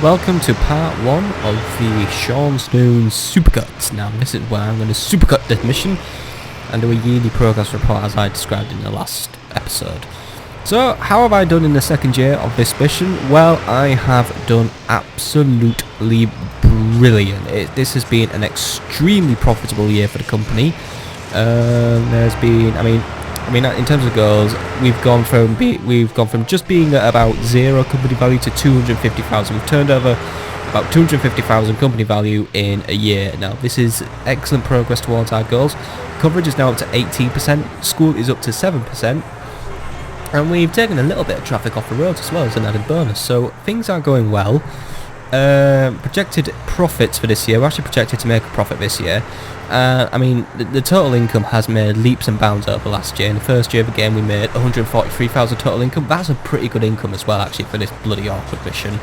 welcome to part 1 of the Shornestone Supercut. Now this is where I'm going to supercut this mission and do a yearly progress report as I described in the last episode. So how have I done in the second year of this mission? Well, I have done absolutely brilliant. This has been an extremely profitable year for the company. There's been, I mean, in terms of goals, we've gone from just being at about 0 company value to 250,000. We've turned over about 250,000 company value in a year. Now, this is excellent progress towards our goals. Coverage is now up to 18%. School is up to 7%. And we've taken a little bit of traffic off the roads as well as an added bonus. So things are going well. Projected profits for this year, we're actually projected to make a profit this year. I mean, the total income has made leaps and bounds over last year. In the first year of the game we made 143,000 total income. That's a pretty good income as well actually for this bloody awkward mission.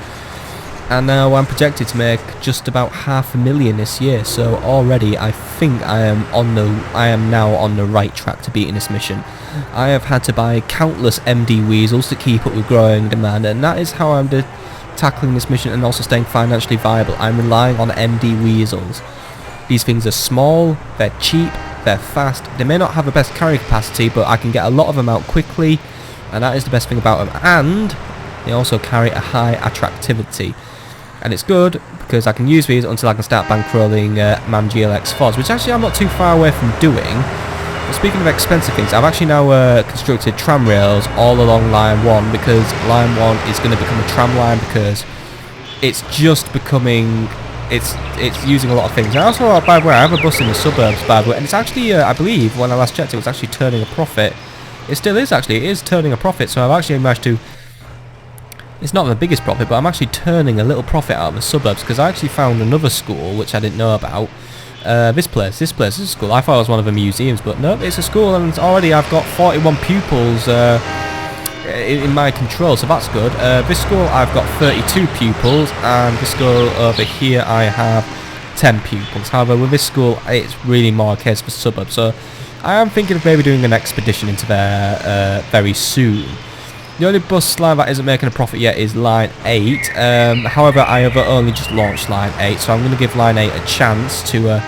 And now I'm projected to make just about 500,000 this year, so already I think I am now on the right track to beating this mission. I have had to buy countless MD weasels to keep up with growing demand, and that is how I'm tackling this mission and also staying financially viable. I'm relying on MD weasels. These things are small, they're cheap, they're fast. They may not have the best carry capacity, but I can get a lot of them out quickly, and that is the best thing about them. And they also carry a high attractivity. And it's good because I can use these until I can start bankrolling MAM GLX FOS, which actually I'm not too far away from doing. But speaking of expensive things, I've actually now constructed tram rails all along line 1, because line 1 is going to become a tram line because it's just becoming, it's using a lot of things. And also, by the way, I have a bus in the suburbs, by the way, and it's actually, I believe, when I last checked, it was actually turning a profit. It still is actually, it is turning a profit, so I've actually managed to, it's not the biggest profit, but I'm actually turning a little profit out of the suburbs, because I actually found another school which I didn't know about. This place is a school. I thought it was one of the museums, but no, it's a school, and already I've got 41 pupils in my control, so that's good. This school I've got 32 pupils, and this school over here I have 10 pupils. However, with this school it's really more a case for suburbs, so I am thinking of maybe doing an expedition into there very soon. The only bus line that isn't making a profit yet is line 8. However, I have only just launched line 8, so I'm going to give line 8 a chance to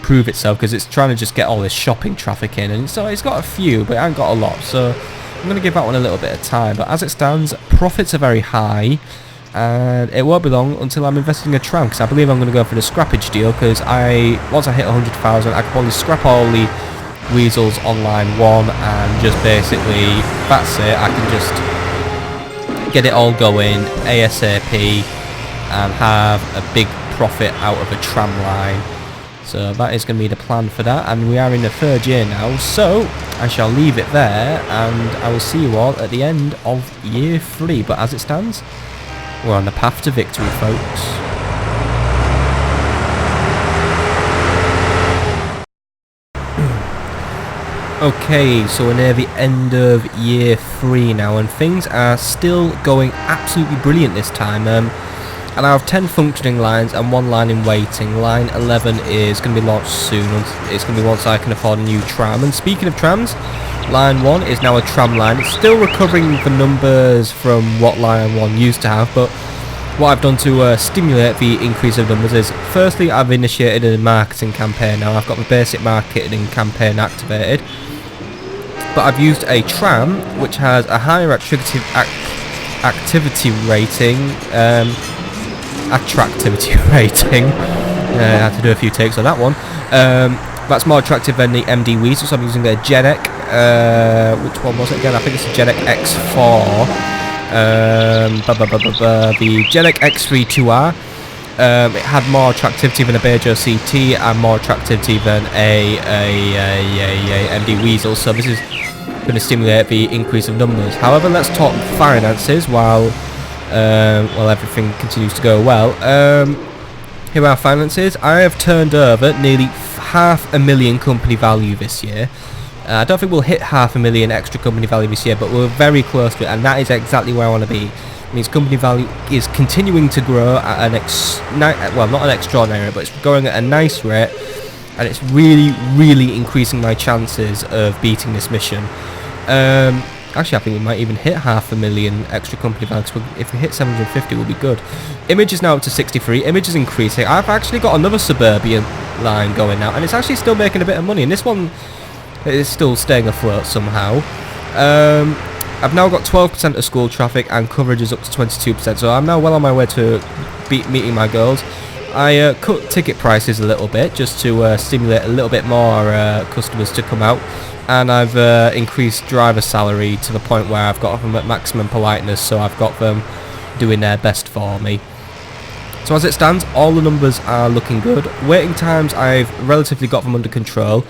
prove itself, because it's trying to just get all this shopping traffic in, and so it's got a few, but it hasn't got a lot, so I'm going to give that one a little bit of time. But as it stands, profits are very high, and it won't be long until I'm investing in a tram, because I believe I'm going to go for the scrappage deal, because once I hit 100,000, I can probably scrap all the weasels on line 1 and just basically, that's it, I can just get it all going ASAP and have a big profit out of a tram line. So that is going to be the plan for that, and we are in the third year now, so I shall leave it there and I will see you all at the end of year 3. But as it stands, we're on the path to victory, folks. Okay, so we're near the end of year 3 now, and things are still going absolutely brilliant this time. And I have 10 functioning lines and 1 line in waiting. Line 11 is going to be launched soon. It's going to be once I can afford a new tram. And speaking of trams, line 1 is now a tram line. It's still recovering the numbers from what line 1 used to have, but what I've done to stimulate the increase of numbers is, firstly, I've initiated a marketing campaign. Now I've got the basic marketing campaign activated, but I've used a tram which has a higher attractivity rating. I had to do a few takes on that one. That's more attractive than the MD Weasel, so I'm using the Genec. Which one was it again? I think it's the Genec X4. The Genec X32R. It had more attractivity than a Bejo CT and more attractivity than a MD Weasel, so this is going to stimulate the increase of numbers. However, let's talk finances while everything continues to go well. Here are our finances. I have turned over nearly 500,000 company value this year. I don't think we'll hit 500,000 extra company value this year, but we're very close to it, and that is exactly where I want to be. It means company value is continuing to grow at well, not an extraordinary rate, but it's growing at a nice rate, and it's really increasing my chances of beating this mission. Actually, I think we might even hit 500,000 extra company value. If we hit 750, we'll be good. Image is now up to 63. Image is increasing. I've actually got another Suburban line going now, and it's actually still making a bit of money. And this one is still staying afloat somehow. I've now got 12% of school traffic, and coverage is up to 22%. So I'm now well on my way to meeting my goals. I cut ticket prices a little bit just to stimulate a little bit more customers to come out. And I've increased driver salary to the point where I've got them at maximum politeness, so I've got them doing their best for me. So as it stands, all the numbers are looking good. Waiting times, I've relatively got them under control.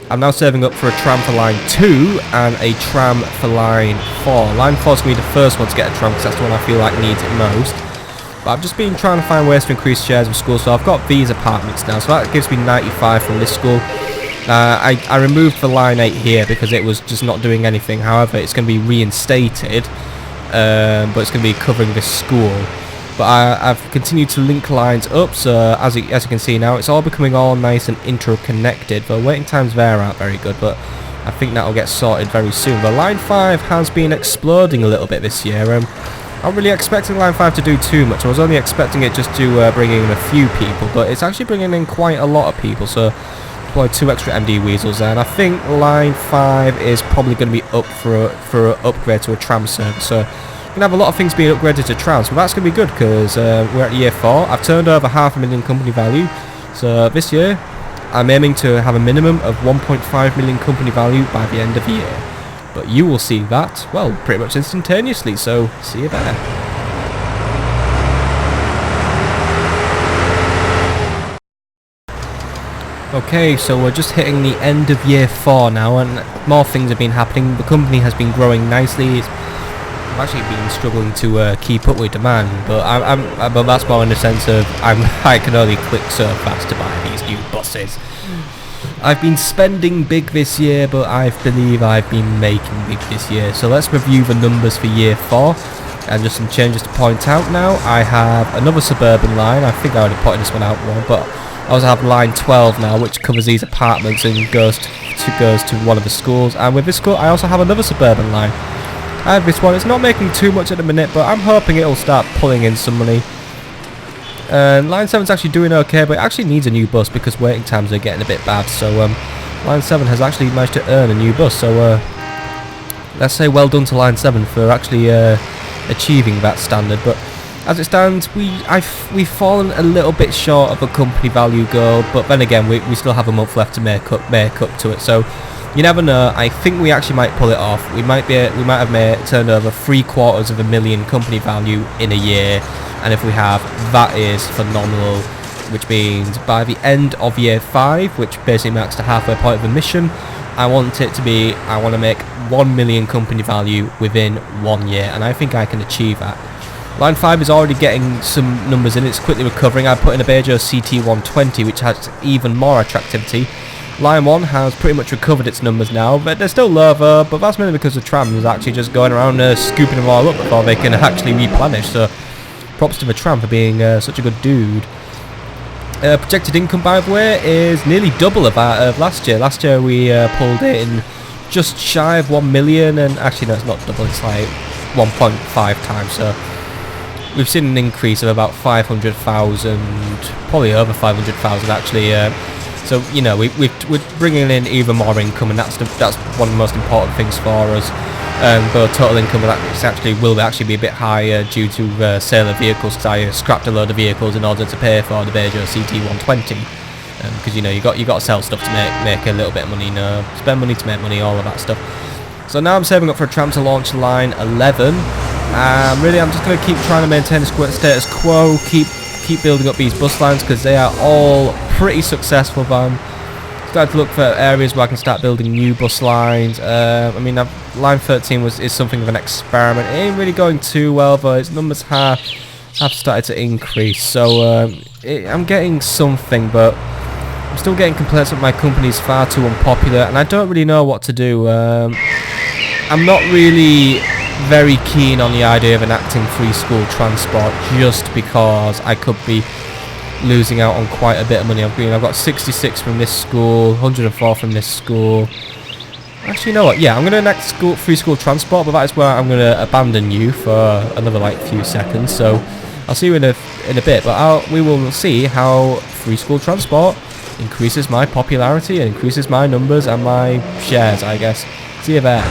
I'm now saving up for a tram for line 2 and a tram for line 4. Line 4 is going to be the first one to get a tram because that's the one I feel like needs it most. But I've just been trying to find ways to increase shares of school, so I've got these apartments now, so that gives me 95 from this school. I removed the line 8 here because it was just not doing anything. However, it's going to be reinstated, but it's going to be covering this school. But I've continued to link lines up, so as you can see now, it's all becoming all nice and interconnected. The waiting times there aren't very good, but I think that'll get sorted very soon. The line 5 has been exploding a little bit this year. I'm not really expecting line 5 to do too much. I was only expecting it just to bring in a few people, but it's actually bringing in quite a lot of people. So deployed 2 extra MD Weasels there, and I think line 5 is probably going to be up for an upgrade to a tram service. So we're going to have a lot of things being upgraded to trams, but that's going to be good because we're at year 4. I've turned over 500,000 company value, so this year I'm aiming to have a minimum of 1.5 million company value by the end of the year. But you will see that, well, pretty much instantaneously, so see you there. Okay, so we're just hitting the end of year 4 now, and more things have been happening. The company has been growing nicely. I've actually been struggling to keep up with demand, but but that's more in the sense of I can only click so fast to buy these new buses. I've been spending big this year, but I believe I've been making big this year. So let's review the numbers for year 4, and just some changes to point out now. I have another Suburban line. I think I already pointed this one out more, but I also have line 12 now, which covers these apartments and goes to one of the schools. And with this school, I also have another Suburban line. I have this one. It's not making too much at the minute, but I'm hoping it'll start pulling in some money. Line 7's actually doing okay, but it actually needs a new bus because waiting times are getting a bit bad. So line 7 has actually managed to earn a new bus. So let's say well done to line 7 for actually achieving that standard. But as it stands, we've fallen a little bit short of a company value goal, but then again, we still have a month left to make up to it. So you never know. I think we actually might pull it off. We might have turned over 750,000 company value in a year, and if we have, that is phenomenal. Which means by the end of year 5, which basically marks the halfway point of the mission, I want to make 1 million company value within 1 year, and I think I can achieve that. Line 5 is already getting some numbers in, it's quickly recovering. I put in a Bejo CT120, which has even more attractivity. Line 1 has pretty much recovered its numbers now, but they're still low though, but that's mainly because the tram is actually just going around scooping them all up before they can actually replenish, so props to the tram for being such a good dude. Projected income, by the way, is nearly double of that of last year. Last year we pulled in just shy of 1 million, and actually no, it's not double, it's like 1.5 times, so we've seen an increase of about 500,000, probably over 500,000 actually. So you know we're bringing in even more income, and that's one of the most important things for us. The total income will actually be a bit higher due to sale of vehicles, because I scrapped a load of vehicles in order to pay for the Bejo CT120. Because you know you got to sell stuff to make a little bit of money, spend money to make money, all of that stuff. So now I'm saving up for a tram to launch line 11. Really, I'm just going to keep trying to maintain the status quo, keep building up these bus lines because they are all pretty successful. But I'm starting to look for areas where I can start building new bus lines. I mean, line 13 is something of an experiment. It ain't really going too well, but its numbers have started to increase. So I'm getting something, but I'm still getting complaints that my company's far too unpopular, and I don't really know what to do. I'm not really very keen on the idea of enacting free school transport, just because I could be losing out on quite a bit of money. I've got 66 from this school, 104 from this school. Actually, you know what? Yeah, I'm gonna next free school transport, but that is where I'm gonna abandon you for another like few seconds. So I'll see you in a bit. But we will see how free school transport increases my popularity and increases my numbers and my shares, I guess. See you there.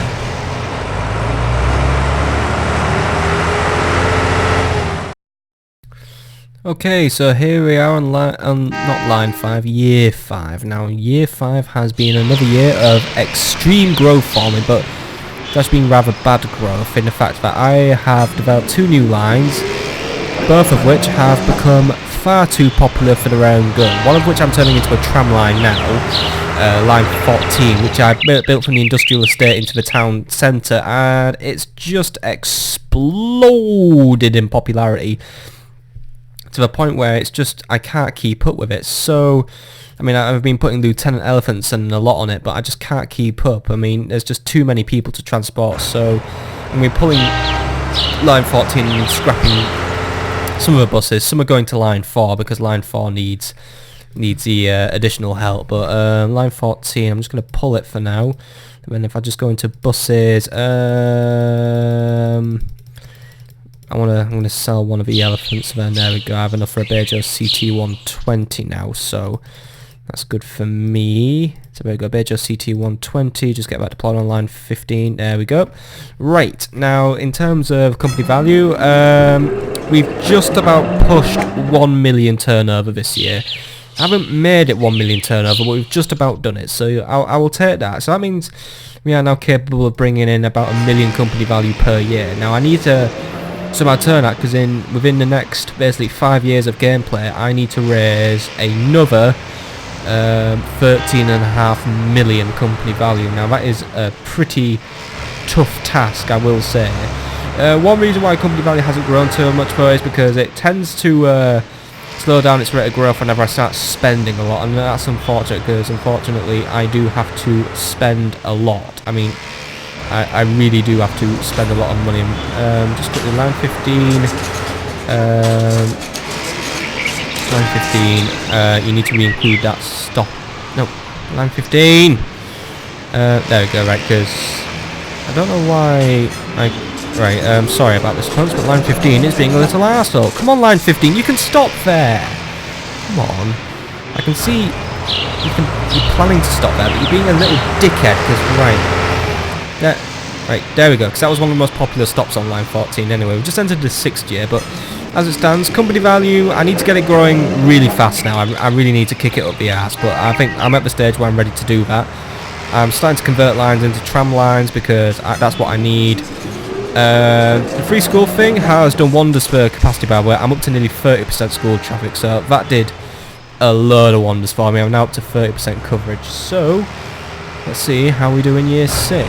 Okay, so here we are on not line 5, year 5. Now, year 5 has been another year of extreme growth for me, but that's been rather bad growth in the fact that I have developed 2 new lines, both of which have become far too popular for their own good. One of which I'm turning into a tram line now, line 14, which I built from the industrial estate into the town centre, and it's just exploded in popularity to the point where it's just, I can't keep up with it. So, I mean, I've been putting Lieutenant Elephants and a lot on it, but I just can't keep up. I mean, there's just too many people to transport, so I'm pulling line 14 and scrapping some of the buses. Some are going to line 4 because line 4 needs the additional help, but line 14, I'm just going to pull it for now. And then if I just go into buses, I'm gonna sell one of the elephants. Then there we go. I have enough for a Bejo CT120 now, so that's good for me. So there we go. Bejo CT120. Just get that deployed on line 15. There we go. Right, now in terms of company value, we've just about pushed 1 million turnover this year. I haven't made it 1 million turnover, but we've just about done it. So I will take that. So that means we are now capable of bringing in about 1 million company value per year. Now I need to somehow turn that, because within the next basically 5 years of gameplay, I need to raise another 13.5 million company value. Now that is a pretty tough task, I will say. One reason why company value hasn't grown too much though is because it tends to slow down its rate of growth whenever I start spending a lot, and that's unfortunate because unfortunately I do have to spend a lot. I mean, I really do have to spend a lot of money. Just quickly, line 15. Line 15. You need to re-include that stop. No, line 15. There we go. Right, because I don't know why. Sorry about this, folks, but line 15 is being a little arsehole. Come on, line 15. You can stop there. Come on. I can see you're planning to stop there, but you're being a little dickhead. Because right, there we go, because that was one of the most popular stops on line 14 anyway. We've just entered the 6th year, but as it stands, company value, I need to get it growing really fast now. I really need to kick it up the arse, but I think I'm at the stage where I'm ready to do that. I'm starting to convert lines into tram lines because that's what I need. The free school thing has done wonders for capacity, by the way. I'm up to nearly 30% school traffic, so that did a load of wonders for me. I'm now up to 30% coverage, so let's see how we do in year 6.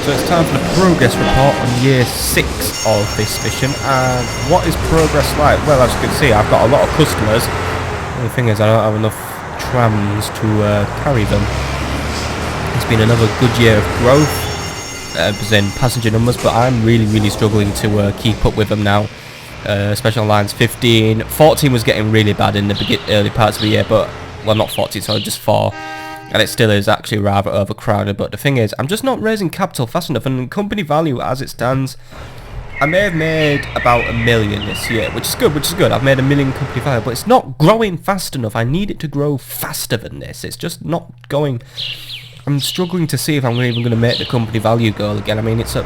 So it's time for the progress report on year 6 of this mission. And what is progress like? Well, as you can see, I've got a lot of customers. The thing is, I don't have enough trams to carry them. It's been another good year of growth, as in passenger numbers, but I'm really struggling to keep up with them now. Especially on lines 15. 14 was getting really bad in the early parts of the year, but, well, not 14, sorry, just 4. And it still is actually rather overcrowded, but the thing is, I'm just not raising capital fast enough, and company value as it stands, I may have made about 1 million this year, which is good, I've made 1 million company value, but it's not growing fast enough. I need it to grow faster than this. It's just not going. I'm struggling to see if I'm even going to make the company value goal again. I mean, it's at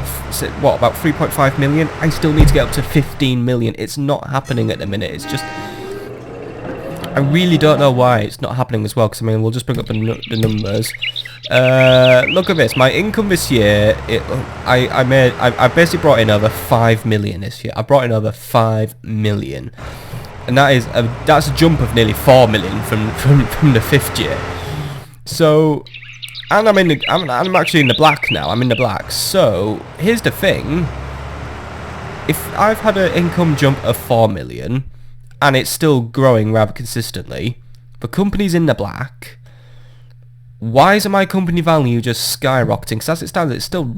what, about 3.5 million? I still need to get up to 15 million. It's not happening at the minute. It's just, I really don't know why it's not happening as well, because I mean, we'll just bring up the numbers. Look at this. My income this year, I basically brought in over 5 million this year. I brought in over 5 million, and that's a jump of nearly 4 million from the 5th year. So, and I'm actually in the black now. I'm in the black. So here's the thing: if I've had an income jump of 4 million. And it's still growing rather consistently, the company's in the black, why isn't my company value just skyrocketing? Because as it stands, it's still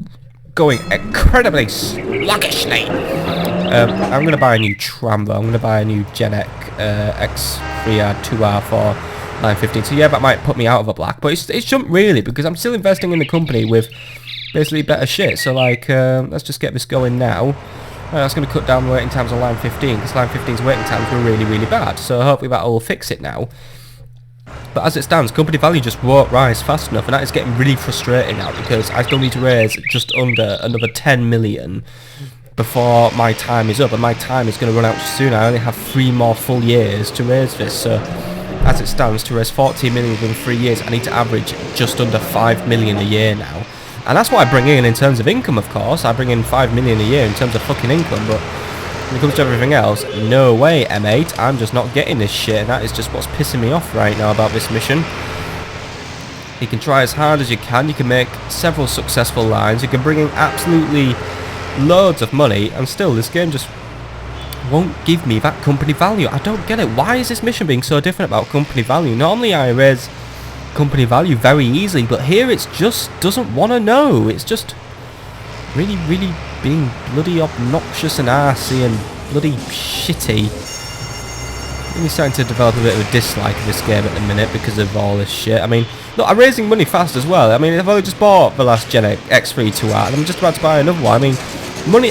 going incredibly sluggishly. I'm going to buy a new tram though. I'm going to buy a new Gen X X3R, 2R4, line 15. So yeah, that might put me out of a black, but it shouldn't really, because I'm still investing in the company with basically better shit. So like, let's just get this going now. That's going to cut down the waiting times on line 15, because line 15's waiting times were really, really bad. So hopefully that will fix it now. But as it stands, company value just won't rise fast enough, and that is getting really frustrating now, because I still need to raise just under another 10 million before my time is up, and my time is going to run out soon. I only have 3 more full years to raise this, so as it stands, to raise 14 million within 3 years, I need to average just under 5 million a year now. And that's what I bring in terms of income, of course. I bring in 5 million a year in terms of fucking income, but when it comes to everything else, no way, M8. I'm just not getting this shit, and that is just what's pissing me off right now about this mission. You can try as hard as you can. You can make several successful lines. You can bring in absolutely loads of money, and still this game just won't give me that company value. I don't get it. Why is this mission being so different about company value? Normally I raise company value very easily, but here it's just doesn't want to know. It's just really, really being bloody obnoxious and arsey and bloody shitty. Really starting to develop a bit of a dislike of this game at the minute because of all this shit. I mean, look, I'm raising money fast as well. I mean, I've only just bought the last Gen X3 2R, and I'm just about to buy another one. I mean,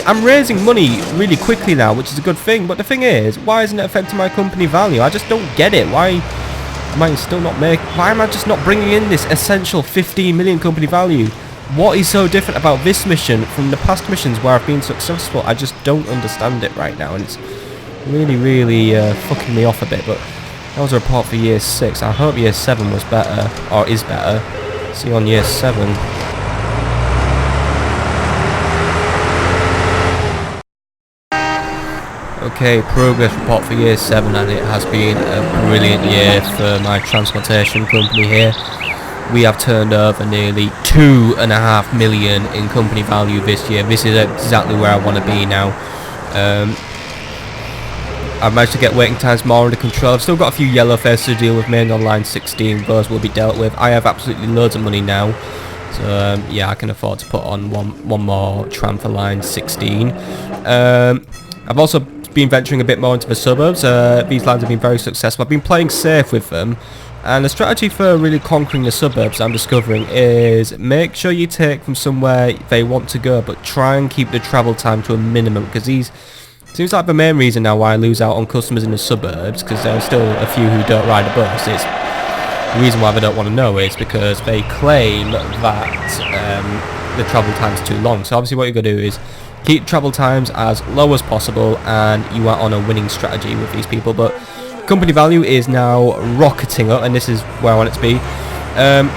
I'm raising money really quickly now, which is a good thing, but the thing is, why isn't it affecting my company value? I just don't get it. Why am I still not why am I just not bringing in this essential 15 million company value? What is so different about this mission from the past missions where I've been successful? I just don't understand it right now, and it's really, really fucking me off a bit. But that was a report for year 6. I hope year 7 was better, or is better. See you on year 7. Okay, progress report for year 7, and it has been a brilliant year for my transportation company here. We have turned over nearly 2.5 million in company value this year. This is exactly where I want to be now. I've managed to get waiting times more under control. I've still got a few yellow faces to deal with, mainly on line 16. Those will be dealt with. I have absolutely loads of money now. So yeah, I can afford to put on one more tram for line 16. I've also been venturing a bit more into the suburbs. These lines have been very successful. I've been playing safe with them, and the strategy for really conquering the suburbs I'm discovering is make sure you take them somewhere they want to go, but try and keep the travel time to a minimum, because these seems like the main reason now why I lose out on customers in the suburbs, because there are still a few who don't ride a bus. It's the reason why they don't want to know is because they claim that the travel time's too long. So obviously what you've got to do is keep travel times as low as possible, and you are on a winning strategy with these people. But company value is now rocketing up, and this is where I want it to be.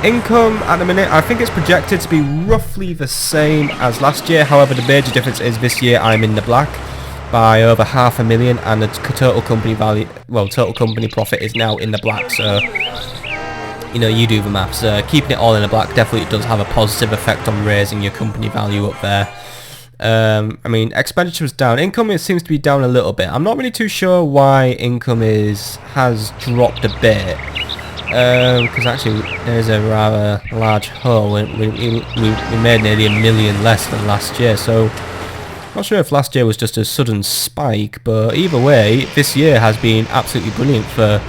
Income at the minute, I think it's projected to be roughly the same as last year. However, the major difference is this year I'm in the black by over 500,000, and the total company value, well, total company profit is now in the black. So you know, you do the maths. Keeping it all in the black definitely does have a positive effect on raising your company value up there. I mean, expenditure was down. Income, it seems to be down a little bit. I'm not really too sure why income has dropped a bit, because actually there's a rather large hole. We made nearly 1 million less than last year, so not sure if last year was just a sudden spike, but either way, this year has been absolutely brilliant for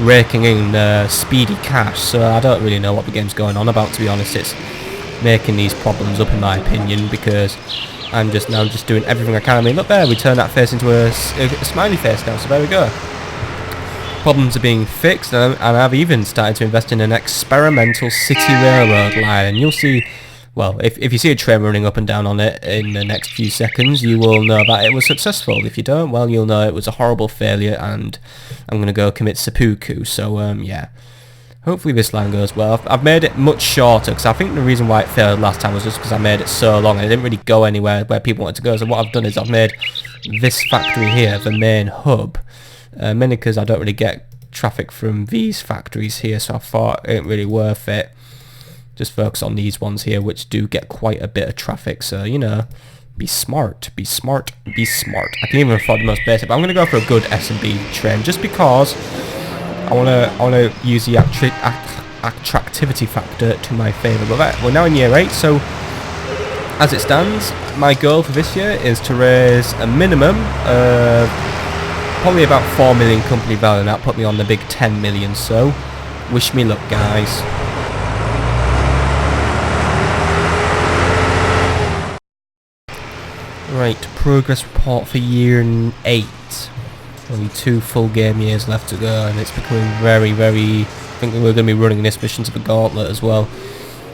raking in speedy cash. So I don't really know what the game's going on about, to be honest. It's making these problems up, in my opinion, because I'm just doing everything I can. I mean, look there, we turned that face into a smiley face now, so there we go. Problems are being fixed, and I've even started to invest in an experimental city railroad line, and you'll see, well, if you see a train running up and down on it in the next few seconds, you will know that it was successful. If you don't, well, you'll know it was a horrible failure, and I'm going to go commit seppuku. So, yeah. Hopefully this line goes well. I've made it much shorter, because I think the reason why it failed last time was just because I made it so long and it didn't really go anywhere where people wanted to go. So what I've done is I've made this factory here the main hub, mainly because I don't really get traffic from these factories here, so I thought it ain't really worth it. Just focus on these ones here, which do get quite a bit of traffic. So, you know, be smart, be smart, be smart. I can even afford the most basic, but I'm going to go for a good S&B train, just because I want to use the attractivity factor to my favour. But we're now in year 8, so as it stands, my goal for this year is to raise a minimum of probably about 4 million company value, and that put me on the big 10 million. So, wish me luck, guys. Right, progress report for year 8. Only 2 full game years left to go, and it's becoming very, very... I think we're going to be running this mission to the gauntlet as well.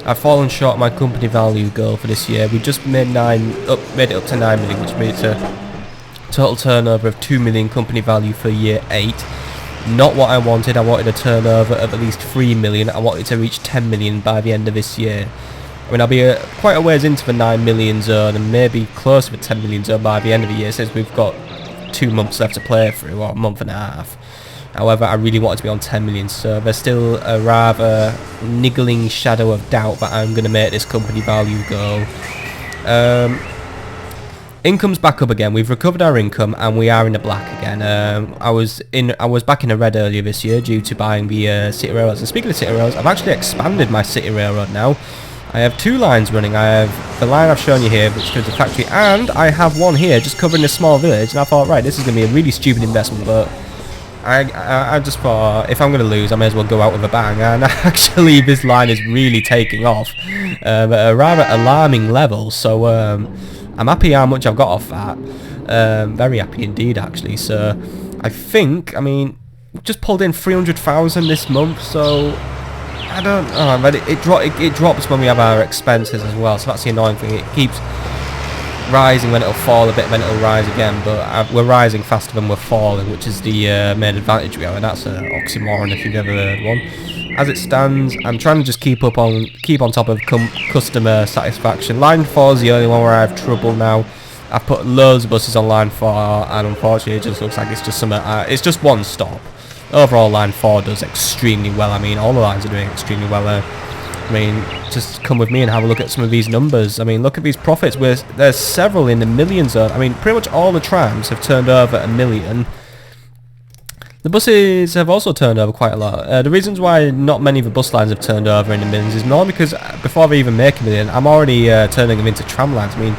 I've fallen short of my company value goal for this year. We just made made it up to 9 million, which made it a total turnover of 2 million company value for year 8. Not what I wanted. I wanted a turnover of at least 3 million. I wanted to reach 10 million by the end of this year. I mean, I'll be quite a ways into the 9 million zone, and maybe close to the 10 million zone by the end of the year, since we've got 2 months left to play through, or a month and a half. However, I really wanted to be on 10 million, so there's still a rather niggling shadow of doubt that I'm going to make this company value goal. Income's back up again. We've recovered our income, and we are in the black again. I was back in the red earlier this year due to buying the City Railroads. And speaking of City Railroads, I've actually expanded my City Railroad now. I have 2 lines running. I have the line I've shown you here, which goes to the factory, and I have one here just covering a small village. And I thought, right, this is going to be a really stupid investment, but I just thought, if I'm going to lose, I may as well go out with a bang. And actually, this line is really taking off at a rather alarming level. So I'm happy how much I've got off that. Very happy indeed, actually. So I think, I mean, we've just pulled in 300,000 this month, so... I don't know, but it drops when we have our expenses as well, so that's the annoying thing. It keeps rising, when it'll fall a bit, then it'll rise again, but we're rising faster than we're falling, which is the main advantage we have, and that's an oxymoron if you've ever heard one. As it stands, I'm trying to just keep on top of customer satisfaction. Line 4 is the only one where I have trouble now. I've put loads of buses on line 4, and unfortunately it just looks like it's just one stop. Overall, line 4 does extremely well. I mean, all the lines are doing extremely well. I mean, just come with me and have a look at some of these numbers. I mean, look at these profits. There's several in the millions. I mean, pretty much all the trams have turned over $1 million. The buses have also turned over quite a lot. The reasons why not many of the bus lines have turned over in the millions is normally because before they even make $1 million, I'm already turning them into tram lines. I mean,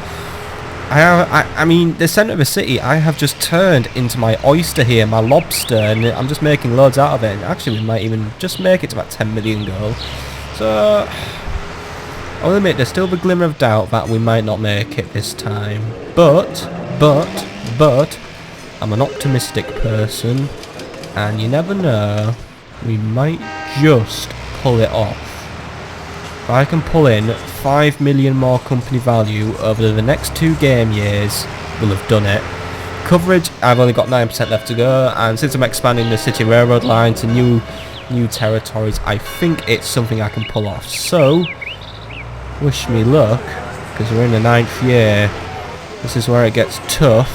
I mean, the centre of the city, I have just turned into my oyster here, my lobster, and I'm just making loads out of it. And actually, we might even just make it to that 10 million goal. So, I'll admit, there's still the glimmer of doubt that we might not make it this time. But, I'm an optimistic person, and you never know, we might just pull it off. If I can pull in 5 million more company value over the next 2 game years, we'll have done it. Coverage, I've only got 9% left to go, and since I'm expanding the City Railroad line to new territories, I think it's something I can pull off. So, wish me luck, because we're in the 9th year. This is where it gets tough,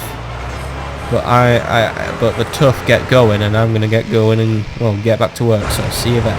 but but the tough get going, and I'm going to get going and, well, get back to work, so see you then.